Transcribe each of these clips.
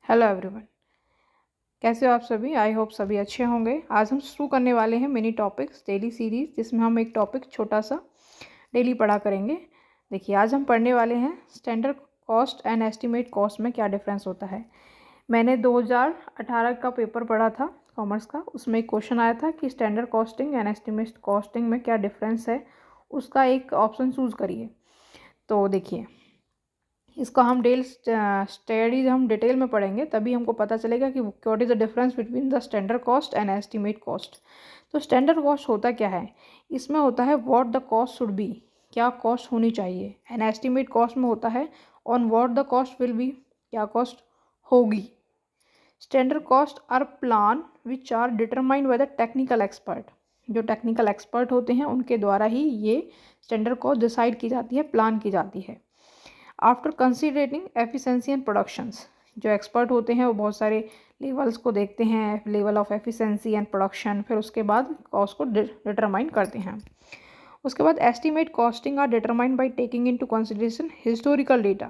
Hello everyone, कैसे हो आप सभी। आई होप सभी अच्छे होंगे। आज हम शुरू करने वाले हैं मिनी टॉपिक्स डेली सीरीज़, जिसमें हम एक टॉपिक छोटा सा डेली पढ़ा करेंगे। देखिए, आज हम पढ़ने वाले हैं standard cost and estimate cost में क्या डिफरेंस होता है। मैंने 2018 का पेपर पढ़ा था कॉमर्स का, उसमें एक क्वेश्चन आया था कि standard costing and estimate costing में क्या डिफरेंस है, उसका एक ऑप्शन चूज़ करिए। तो देखिए, इसका हम स्टडी हम डिटेल में पढ़ेंगे, तभी हमको पता चलेगा कि what is the difference between the standard cost and estimate cost. तो स्टैंडर्ड कॉस्ट होता क्या है, इसमें होता है what the cost should be, क्या कॉस्ट होनी चाहिए। एंड एस्टीमेट कॉस्ट में होता है on what the cost will be, क्या कॉस्ट होगी। Standard cost are plan which are determined by the technical expert. जो टेक्निकल एक्सपर्ट होते हैं उनके द्वारा ही ये स्टैंडर्ड कॉस्ट डिसाइड की जाती है, प्लान की जाती है। आफ्टर कंसिडरेटिंग एफिशिएंसी एंड प्रोडक्शंस, जो एक्सपर्ट होते हैं वो बहुत सारे लेवल्स को देखते हैं, level of efficiency and production, फिर उसके बाद कॉस्ट को डिटरमाइन करते हैं। उसके बाद estimate costing are determined by taking into consideration historical data.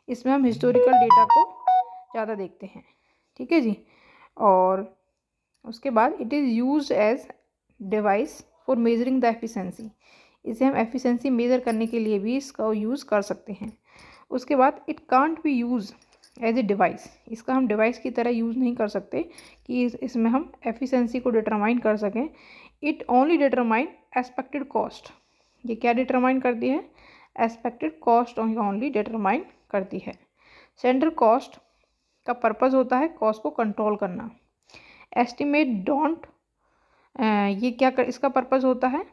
इसमें हम हिस्टोरिकल डेटा को ज़्यादा देखते हैं, ठीक है जी। और उसके बाद it is used edge device for measuring the efficiency. इसे हम एफिशिएंसी मेज़र करने के लिए भी इसका यूज़ कर सकते हैं। उसके बाद it can't be use as a device, इसका हम डिवाइस की तरह यूज़ नहीं कर सकते कि इसमें हम एफिशिएंसी को डिटरमाइन कर सकें। It only determine expected cost. ये क्या डिटरमाइन करती है, एक्सपेक्टेड कॉस्ट ओनली डिटरमाइन करती है। स्टैंडर्ड कॉस्ट का पर्पज़ होता है कॉस्ट को कंट्रोल करना। एस्टिमेट डोंट, ये क्या इसका पर्पज़ होता है,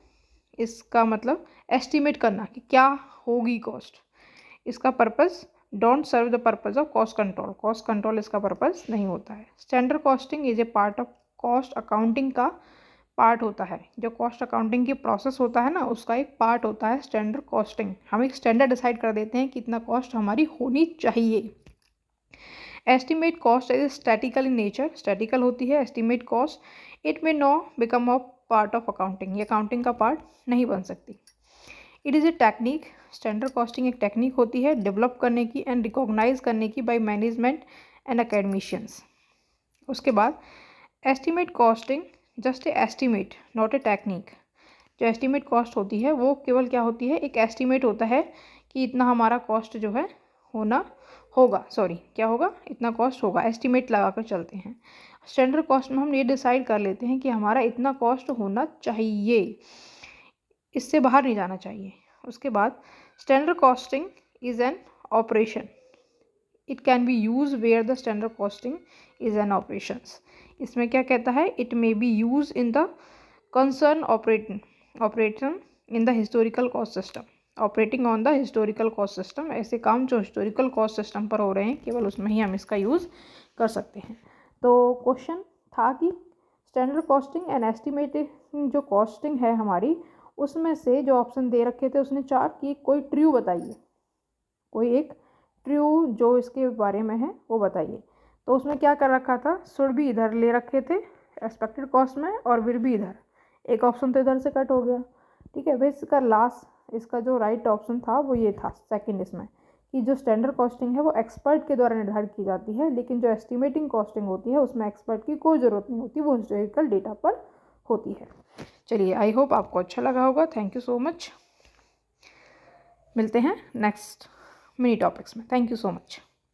इसका मतलब एस्टिमेट करना कि क्या होगी कॉस्ट। इसका purpose don't serve the purpose of cost control, cost control इसका पर्पस नहीं होता है। Standard costing is a part of cost accounting का पार्ट होता है। जो कॉस्ट अकाउंटिंग की प्रोसेस होता है ना, उसका एक पार्ट होता है स्टैंडर्ड कॉस्टिंग। हम एक स्टैंडर्ड डिसाइड कर देते हैं कि इतना कॉस्ट हमारी होनी चाहिए। Estimate cost is statistical in nature, statistical होती है estimate cost. It may know become of part of accounting, ये अकाउंटिंग का पार्ट नहीं बन सकती। It is a technique, standard costing एक टेक्निक होती है डेवलप करने की एंड रिकॉग्नाइज करने की बाय मैनेजमेंट एंड अकेडमिशियंस। उसके बाद estimate costing just a estimate not a technique. जो एस्टिमेट कॉस्ट होती है वो केवल क्या होती है, एक एस्टिमेट होता है कि इतना हमारा कॉस्ट जो है क्या होगा, इतना कॉस्ट होगा, एस्टिमेट लगा कर चलते हैं। स्टैंडर्ड कॉस्ट में हम ये डिसाइड कर लेते हैं कि हमारा इतना कॉस्ट होना चाहिए, इससे बाहर नहीं जाना चाहिए। उसके बाद standard costing is an operation, it can be use where the standard costing is an operations. इसमें क्या कहता है, it may be use in the concern operation in the historical cost system, operating on the historical cost system. ऐसे काम जो historical cost system पर हो रहे हैं, केवल उसमें ही हम इसका यूज़ कर सकते हैं। तो क्वेश्चन था कि स्टैंडर्ड कॉस्टिंग एंड एस्टिमेटिंग जो कॉस्टिंग है हमारी, उसमें से जो ऑप्शन दे रखे थे उसने चार की कोई ट्रू बताइए, कोई एक ट्रू जो इसके बारे में है वो बताइए। तो उसमें क्या कर रखा था, शुड भी इधर ले रखे थे एक्सपेक्टेड कॉस्ट में और विल भी इधर, एक ऑप्शन तो इधर से कट हो गया, ठीक है। वैसे इसका लास्ट, इसका जो राइट ऑप्शन था वो ये था सेकंड, इसमें कि जो स्टैंडर्ड कॉस्टिंग है वो एक्सपर्ट के द्वारा निर्धारित की जाती है, लेकिन जो एस्टिमेटिंग कॉस्टिंग होती है उसमें एक्सपर्ट की कोई ज़रूरत नहीं होती, वो हिस्टोरिकल डेटा पर होती है। चलिए, आई होप आपको अच्छा लगा होगा। Thank you so much. मिलते हैं नेक्स्ट मिनी टॉपिक्स में। Thank you so much.